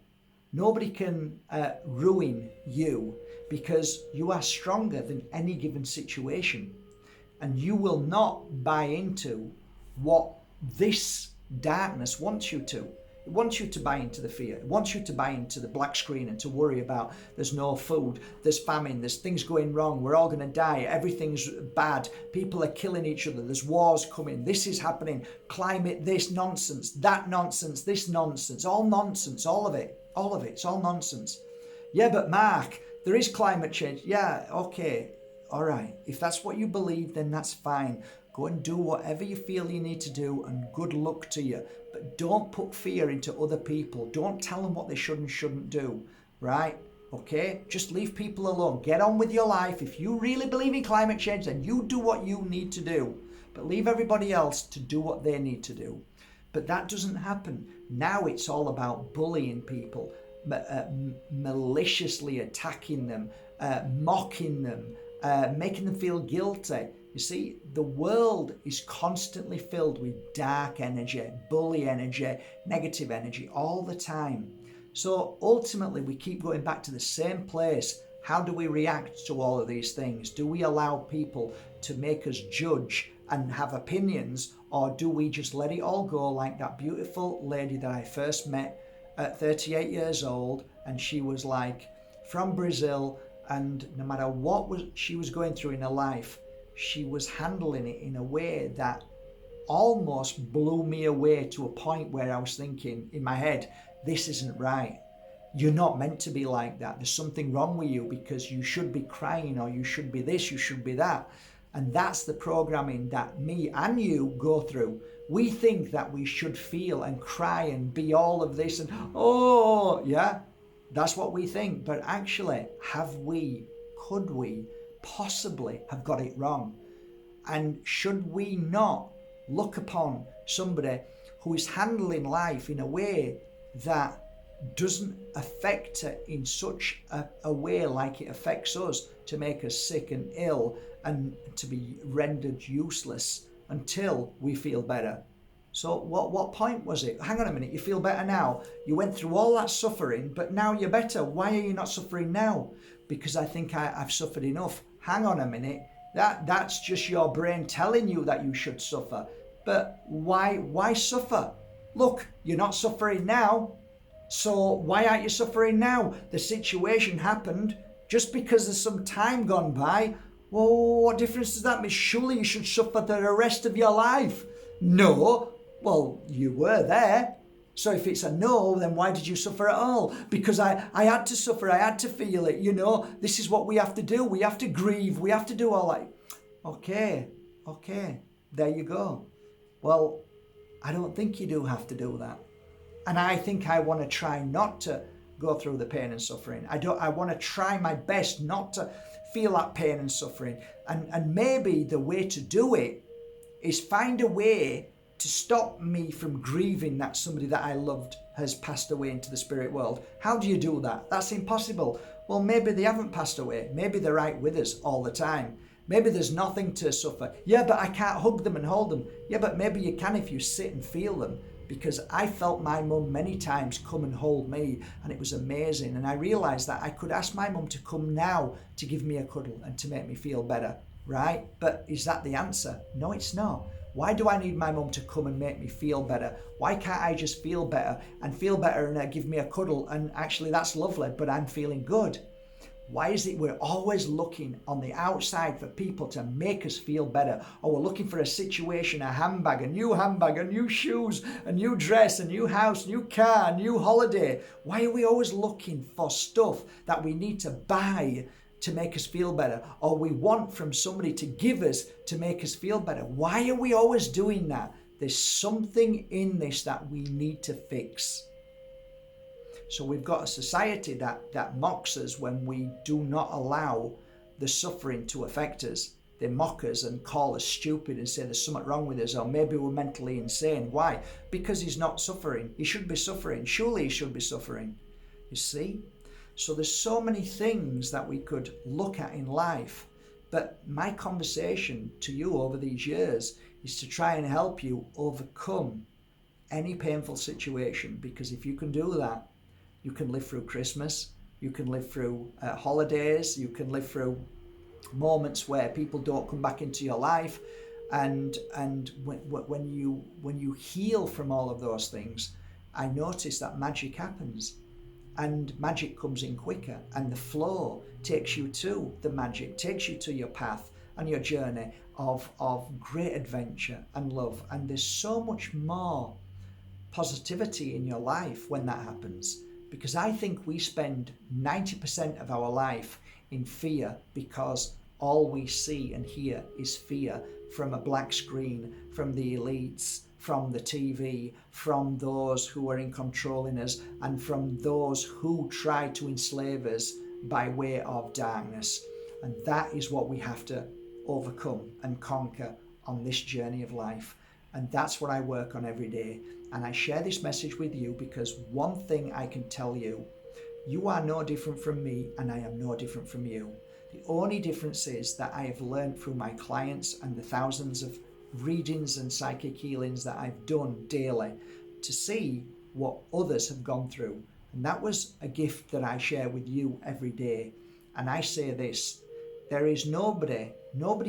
Speaker 1: Nobody can ruin you, because you are stronger than any given situation, and you will not buy into what this darkness wants you to. It It wants you to buy into the fear. It wants you to buy into the black screen and to worry about there's no food, there's famine, there's things going wrong, we're all going to die, everything's bad, people are killing each other, there's wars coming, this is happening, climate, this nonsense, that nonsense, this nonsense, all nonsense, all of it, it's all nonsense. Yeah, but Mark, there is climate change. Yeah, okay, all right. If that's what you believe, then that's fine. Go and do whatever you feel you need to do, and good luck to you. But don't put fear into other people. Don't tell them what they should and shouldn't do, right? Okay? Just leave people alone. Get on with your life. If you really believe in climate change, then you do what you need to do. But leave everybody else to do what they need to do. But that doesn't happen. Now it's all about bullying people, maliciously attacking them, mocking them, making them feel guilty. You see, the world is constantly filled with dark energy, bully energy, negative energy all the time. So ultimately, we keep going back to the same place. How do we react to all of these things? Do we allow people to make us judge and have opinions, or do we just let it all go like that beautiful lady that I first met at 38 years old, and she was like from Brazil, and no matter what she was going through in her life, she was handling it in a way that almost blew me away, to a point where I was thinking in my head, this isn't right. You're not meant to be like that. There's something wrong with you, because you should be crying, or you should be this, you should be that. And that's the programming that me and you go through. We think that we should feel and cry and be all of this and, oh, yeah, that's what we think. But actually, could we possibly have got it wrong? And should we not look upon somebody who is handling life in a way that doesn't affect her in such a way like it affects us, to make us sick and ill and to be rendered useless until we feel better? So what point was it? Hang on a minute, you feel better now? You went through all that suffering, but now you're better. Why are you not suffering now? Because I think I've suffered enough. Hang on a minute, that's just your brain telling you that you should suffer. But why suffer? Look, you're not suffering now. So why aren't you suffering now? The situation happened. Just because there's some time gone by, well, what difference does that make? Surely you should suffer the rest of your life. No. Well, you were there. So if it's a no, then why did you suffer at all? Because I had to suffer. I had to feel it. You know, this is what we have to do. We have to grieve. We have to do all that. Okay. There you go. Well, I don't think you do have to do that. And I think I want to try not to go through the pain and suffering. I want to try my best not to feel that pain and suffering. And maybe the way to do it is find a way to stop me from grieving that somebody that I loved has passed away into the spirit world. How do you do that? That's impossible. Well, maybe they haven't passed away. Maybe they're right with us all the time. Maybe there's nothing to suffer. Yeah, but I can't hug them and hold them. Yeah, but maybe you can if you sit and feel them. Because I felt my mum many times come and hold me, and it was amazing. And I realised that I could ask my mum to come now to give me a cuddle and to make me feel better, right? But is that the answer? No, it's not. Why do I need my mum to come and make me feel better? Why can't I just feel better and give me a cuddle, and actually that's lovely, but I'm feeling good? Why is it we're always looking on the outside for people to make us feel better? Or we're looking for a situation, a handbag, a new shoes, a new dress, a new house, new car, a new holiday. Why are we always looking for stuff that we need to buy to make us feel better? Or we want from somebody to give us to make us feel better? Why are we always doing that? There's something in this that we need to fix. So we've got a society that mocks us when we do not allow the suffering to affect us. They mock us and call us stupid and say there's something wrong with us, or maybe we're mentally insane. Why? Because he's not suffering. He should be suffering. Surely he should be suffering. You see? So there's so many things that we could look at in life. But my conversation to you over these years is to try and help you overcome any painful situation. Because if you can do that, you can live through Christmas, you can live through holidays, you can live through moments where people don't come back into your life, and when you heal from all of those things, I notice that magic happens, and magic comes in quicker, and the flow takes you to the magic, takes you to your path and your journey of great adventure and love. And there's so much more positivity in your life when that happens, because I think we spend 90% of our life in fear, because all we see and hear is fear from a black screen, from the elites, from the TV, from those who are in controlling us, and from those who try to enslave us by way of darkness. And that is what we have to overcome and conquer on this journey of life. And that's what I work on every day. And I share this message with you because one thing I can tell you, you are no different from me, and I am no different from you. The only difference is that I have learned through my clients and the thousands of readings and psychic healings that I've done daily to see what others have gone through. And that was a gift that I share with you every day. And I say this, there is nobody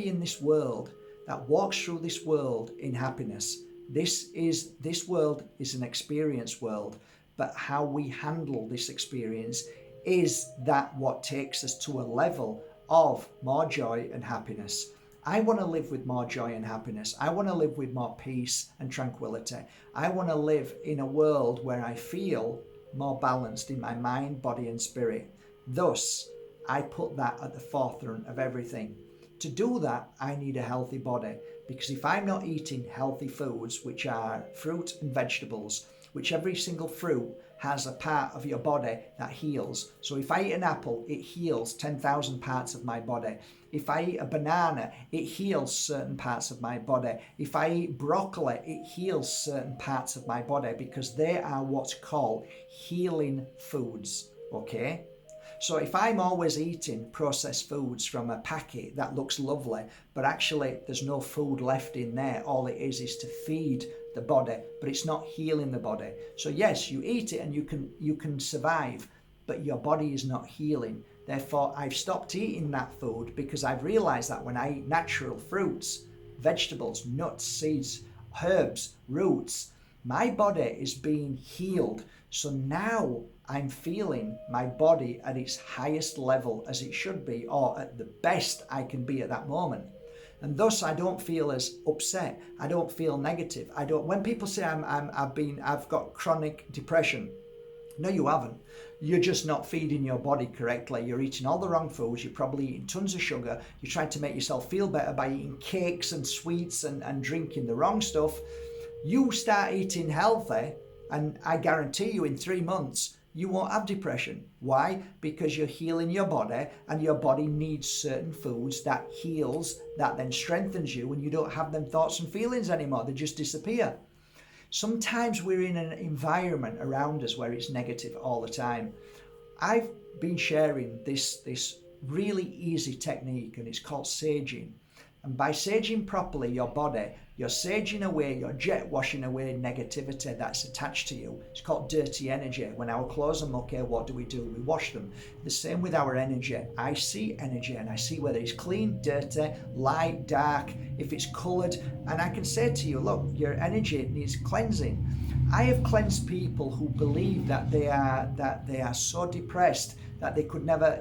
Speaker 1: in this world that walks through this world in happiness. This world is an experience world, but how we handle this experience is that what takes us to a level of more joy and happiness. I want to live with more joy and happiness. I want to live with more peace and tranquility. I want to live in a world where I feel more balanced in my mind, body and spirit. Thus, I put that at the forefront of everything. To do that, I need a healthy body, because if I'm not eating healthy foods, which are fruit and vegetables, which every single fruit has a part of your body that heals. So if I eat an apple, it heals 10,000 parts of my body. If I eat a banana, it heals certain parts of my body. If I eat broccoli, it heals certain parts of my body, because they are what's called healing foods, okay? So if I'm always eating processed foods from a packet that looks lovely, but actually there's no food left in there, all it is to feed the body, but it's not healing the body. So yes, you eat it and you can survive, but your body is not healing. Therefore, I've stopped eating that food, because I've realized that when I eat natural fruits, vegetables, nuts, seeds, herbs, roots, my body is being healed. So now I'm feeling my body at its highest level as it should be, or at the best I can be at that moment. And thus I don't feel as upset. I don't feel negative. When people say I've got chronic depression, no, you haven't. You're just not feeding your body correctly. You're eating all the wrong foods. You're probably eating tons of sugar. You're trying to make yourself feel better by eating cakes and sweets and drinking the wrong stuff. You start eating healthy, and I guarantee you in 3 months, you won't have depression. Why? Because you're healing your body, and your body needs certain foods that heals, that then strengthens you, and you don't have them thoughts and feelings anymore. They just disappear. Sometimes we're in an environment around us where it's negative all the time. I've been sharing this really easy technique, and it's called saging. And by saging properly your body, you're saging away, you're jet washing away negativity that's attached to you. It's called dirty energy. When our clothes are mucky, what do? We wash them. The same with our energy. I see energy, and I see whether it's clean, dirty, light, dark, if it's coloured. And I can say to you, look, your energy needs cleansing. I have cleansed people who believe that they are so depressed that they could never,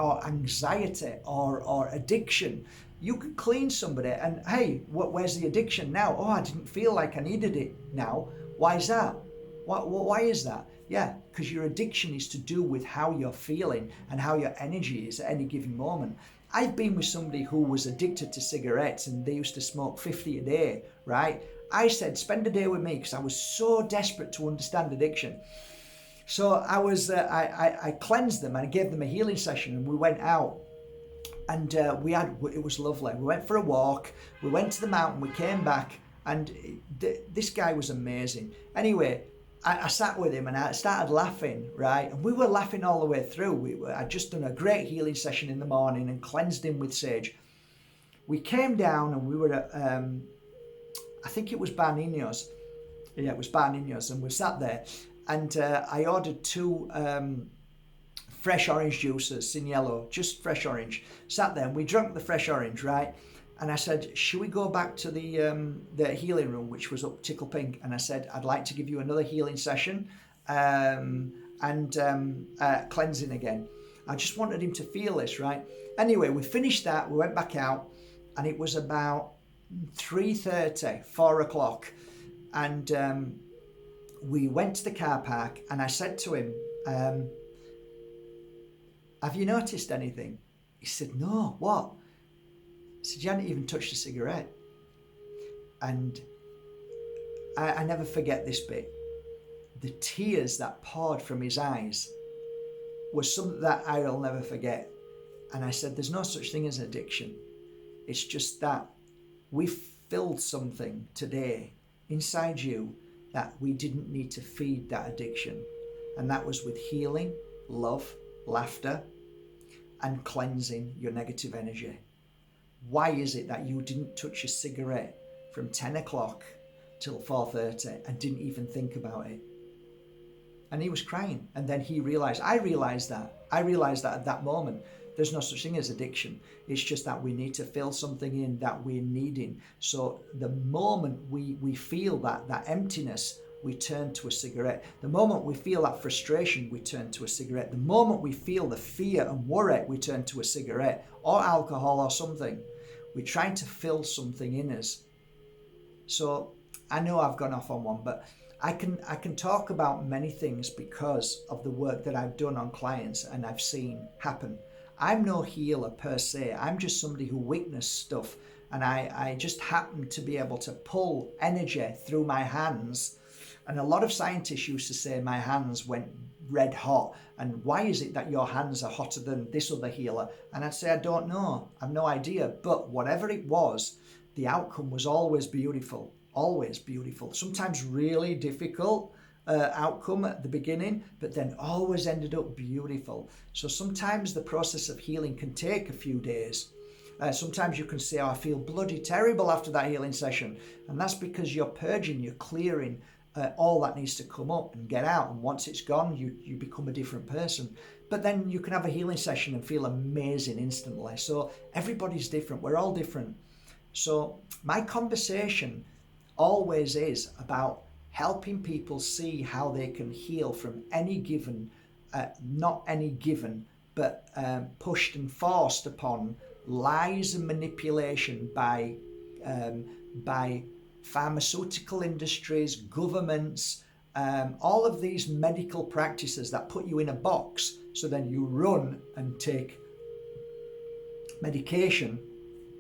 Speaker 1: or anxiety or addiction. You could clean somebody and, hey, where's the addiction now? Oh, I didn't feel like I needed it now. Why is that? Why is that? Yeah, because your addiction is to do with how you're feeling and how your energy is at any given moment. I've been with somebody who was addicted to cigarettes, and they used to smoke 50 a day, right? I said, spend a day with me, because I was so desperate to understand addiction. So I cleansed them, and I gave them a healing session, and we went out. And it was lovely. We went for a walk, we went to the mountain, we came back, and this guy was amazing. Anyway, I sat with him and I started laughing, right? And we were laughing all the way through. I'd just done a great healing session in the morning and cleansed him with sage. We came down and we were at, I think it was Bar Niños. Yeah, it was Bar Niños, and we sat there, and I ordered 2 fresh orange juices in yellow, just fresh orange. Sat there and we drank the fresh orange, right? And I said, should we go back to the healing room, which was up Tickle Pink? And I said, I'd like to give you another healing session and cleansing again. I just wanted him to feel this, right? Anyway, we finished that. We went back out, and it was about 3:30, 4 o'clock. And we went to the car park, and I said to him, have you noticed anything? He said, no, what? I said, you hadn't even touched a cigarette. And I never forget this bit. The tears that poured from his eyes was something that I'll never forget. And I said, there's no such thing as addiction. It's just that we filled something today inside you that we didn't need to feed that addiction. And that was with healing, love, laughter, and cleansing your negative energy. Why is it that you didn't touch a cigarette from 10 o'clock till 4:30 and didn't even think about it? And he was crying. And then he realized, I realized that at that moment, there's no such thing as addiction. It's just that we need to fill something in that we're needing. So the moment we feel that emptiness, we turn to a cigarette. The moment we feel that frustration, we turn to a cigarette. The moment we feel the fear and worry, we turn to a cigarette or alcohol or something. We're trying to fill something in us. So I know I've gone off on one, but I can talk about many things because of the work that I've done on clients and I've seen happen. I'm no healer per se. I'm just somebody who witnessed stuff, and I just happen to be able to pull energy through my hands. And a lot of scientists used to say my hands went red hot. And why is it that your hands are hotter than this other healer? And I'd say, I don't know. I've no idea. But whatever it was, the outcome was always beautiful. Always beautiful. Sometimes really difficult outcome at the beginning, but then always ended up beautiful. So sometimes the process of healing can take a few days. Sometimes you can say, oh, I feel bloody terrible after that healing session. And that's because you're purging, you're clearing all that needs to come up and get out. And once it's gone, you become a different person. But then you can have a healing session and feel amazing instantly. So everybody's different. We're all different. So my conversation always is about helping people see how they can heal from any given, not any given, but pushed and forced upon lies and manipulation by pharmaceutical industries, governments, all of these medical practices that put you in a box, so then you run and take medication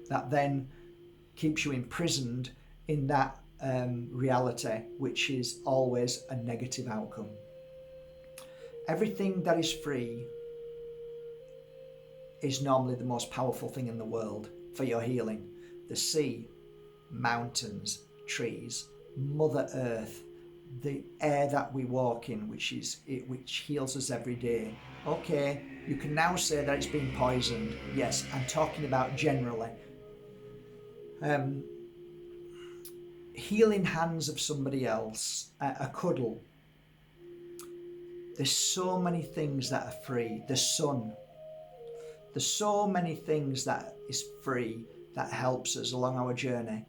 Speaker 1: that then keeps you imprisoned in that reality, which is always a negative outcome. Everything that is free is normally the most powerful thing in the world for your healing. The sea, mountains, trees, Mother Earth, the air that we walk in, which heals us every day. Okay, you can now say that it's been poisoned. Yes, I'm talking about generally. Healing hands of somebody else, a cuddle. There's so many things that are free. The sun. There's so many things that is free that helps us along our journey.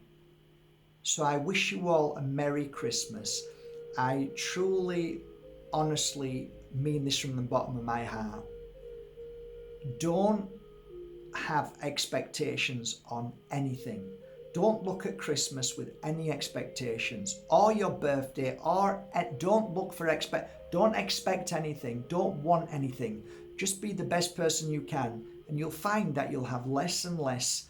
Speaker 1: So I wish you all a Merry Christmas. I truly, honestly mean this from the bottom of my heart. Don't have expectations on anything. Don't look at Christmas with any expectations, or your birthday, or don't expect anything. Don't want anything. Just be the best person you can, and you'll find that you'll have less and less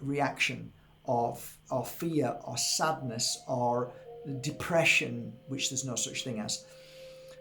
Speaker 1: reaction of fear or sadness or depression, which there's no such thing as.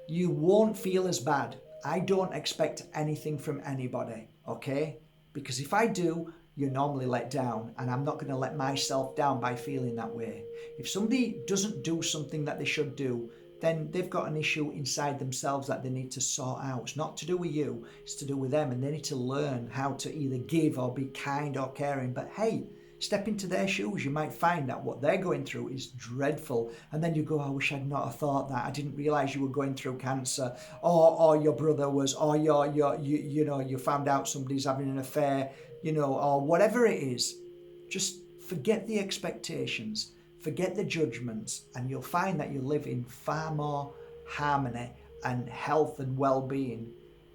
Speaker 1: You won't feel as bad. I don't expect anything from anybody, okay? Because if I do, you're normally let down, and I'm not going to let myself down by feeling that way. If somebody doesn't do something that they should do, then they've got an issue inside themselves that they need to sort out. It's not to do with you, it's to do with them, and they need to learn how to either give or be kind or caring. But hey, step into their shoes. You might find that what they're going through is dreadful, and then you go, I wish I'd not have thought that. I didn't realize you were going through cancer, or your brother was, or you found out somebody's having an affair, or whatever it is. Just forget the expectations, forget the judgments, and you'll find that you live in far more harmony and health and well-being.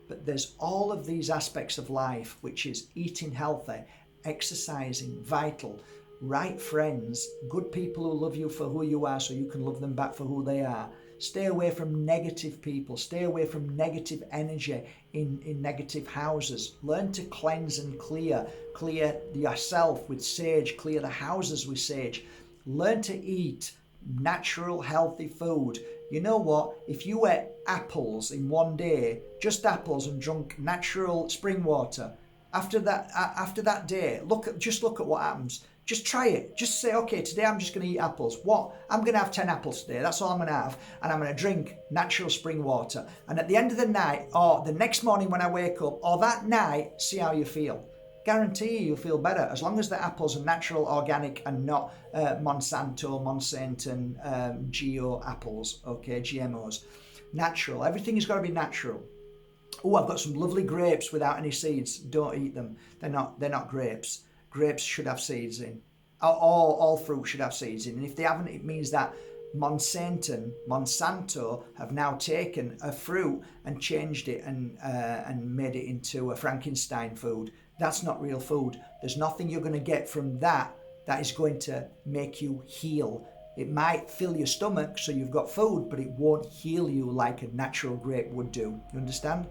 Speaker 1: But there's all of these aspects of life, which is eating healthy, exercising, vital, right friends, good people who love you for who you are so you can love them back for who they are. Stay away from negative people. Stay away from negative energy in negative houses. Learn to cleanse and clear yourself with sage, clear the houses with sage. Learn to eat natural, healthy food. You know what? If you ate apples in one day, just apples, and drunk natural spring water, after that day, just look at what happens. Just try it. Just say, okay, today I'm just going to eat apples. What? I'm going to have 10 apples today. That's all I'm going to have. And I'm going to drink natural spring water. And at the end of the night, or the next morning when I wake up, or that night, see how you feel. Guarantee you'll feel better as long as the apples are natural, organic, and not Monsanto and Geo apples, okay, GMOs. Natural. Everything has got to be natural. Oh, I've got some lovely grapes without any seeds. Don't eat them. They're not grapes. Grapes should have seeds in. All fruit should have seeds in. And if they haven't, it means that Monsanto have now taken a fruit and changed it and made it into a Frankenstein food. That's not real food. There's nothing you're going to get from that is going to make you heal. It might fill your stomach so you've got food, but it won't heal you like a natural grape would do. You understand?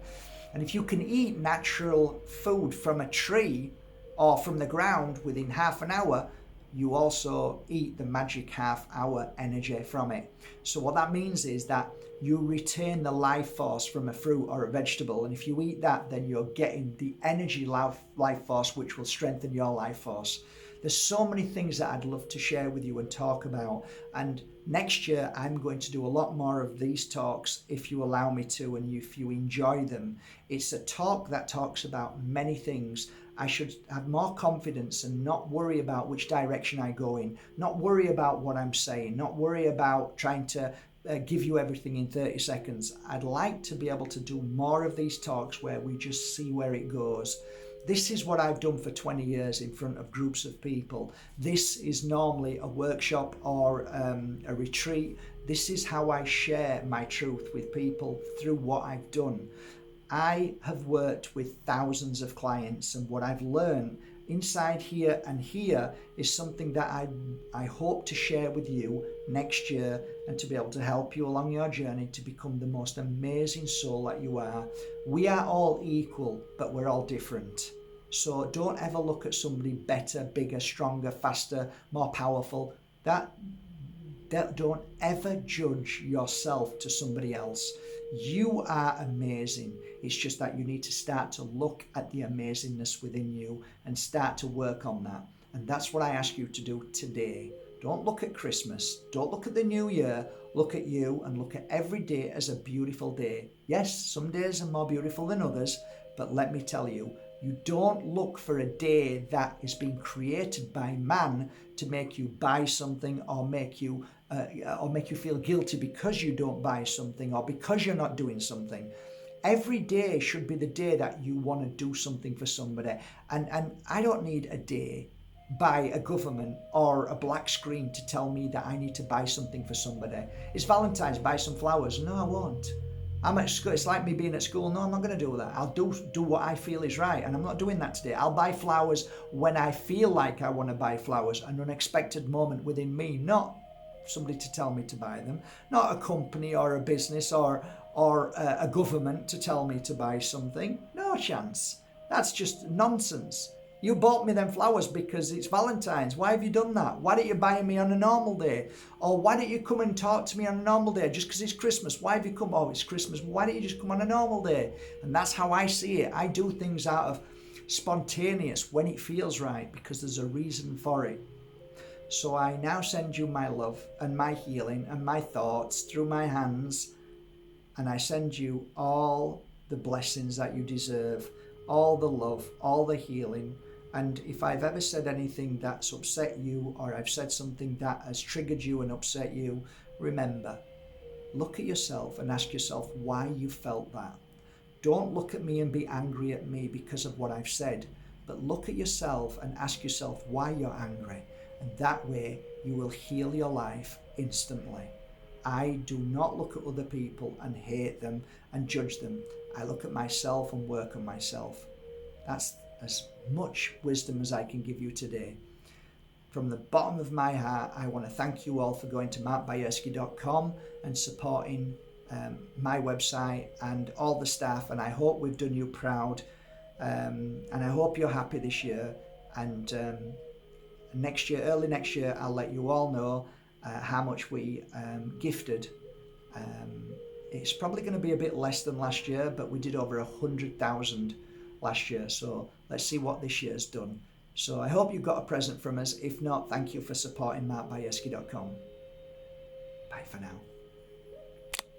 Speaker 1: And if you can eat natural food from a tree or from the ground within half an hour, you also eat the magic half hour energy from it. So what that means is that you retain the life force from a fruit or a vegetable, and if you eat that, then you're getting the energy life force, which will strengthen your life force. There's so many things that I'd love to share with you and talk about, and next year I'm going to do a lot more of these talks if you allow me to and if you enjoy them. It's a talk that talks about many things. I should have more confidence and not worry about which direction I go in, not worry about what I'm saying, not worry about trying to give you everything in 30 seconds. I'd like to be able to do more of these talks where we just see where it goes. This is what I've done for 20 years in front of groups of people. This is normally a workshop or a retreat. This is how I share my truth with people through what I've done. I have worked with thousands of clients, and what I've learned inside here and here is something that I hope to share with you next year, and to be able to help you along your journey to become the most amazing soul that you are. We are all equal, but we're all different. So don't ever look at somebody better, bigger, stronger, faster, more powerful. Don't ever judge yourself to somebody else. You are amazing. It's just that you need to start to look at the amazingness within you and start to work on that. And that's what I ask you to do today. Don't look at Christmas. Don't look at the new year. Look at you and look at every day as a beautiful day. Yes, some days are more beautiful than others, but let me tell you, you don't look for a day that is being created by man to make you buy something or make you feel guilty because you don't buy something or because you're not doing something. Every day should be the day that you want to do something for somebody. And I don't need a day by a government or a black screen to tell me that I need to buy something for somebody. It's Valentine's, buy some flowers. No, I won't. I'm at school. It's like me being at school. No, I'm not going to do that. I'll do what I feel is right, and I'm not doing that today. I'll buy flowers when I feel like I want to buy flowers, an unexpected moment within me, not somebody to tell me to buy them, not a company or a business or a government to tell me to buy something. No chance. That's just nonsense. You bought me them flowers because it's Valentine's. Why have you done that? Why don't you buy me on a normal day? Or why don't you come and talk to me on a normal day just because it's Christmas? Why have you come? Oh, it's Christmas. Why don't you just come on a normal day? And that's how I see it. I do things out of spontaneous when it feels right because there's a reason for it. So I now send you my love and my healing and my thoughts through my hands. And I send you all the blessings that you deserve, all the love, all the healing. And if I've ever said anything that's upset you, or I've said something that has triggered you and upset you, remember, look at yourself and ask yourself why you felt that. Don't look at me and be angry at me because of what I've said. but look at yourself and ask yourself why you're angry. And that way you will heal your life instantly. I do not look at other people and hate them and judge them. I look at myself and work on myself. That's as much wisdom as I can give you today. From the bottom of my heart, I want to thank you all for going to Bajerski.com and supporting my website and all the staff, and I hope we've done you proud, and I hope you're happy this year. And next year, early next year, I'll let you all know how much we gifted. It's probably going to be a bit less than last year, but we did over 100,000 last year, so let's see what this year's done. So I hope you got a present from us. If not, thank you for supporting Bajerski.com. Bye for now.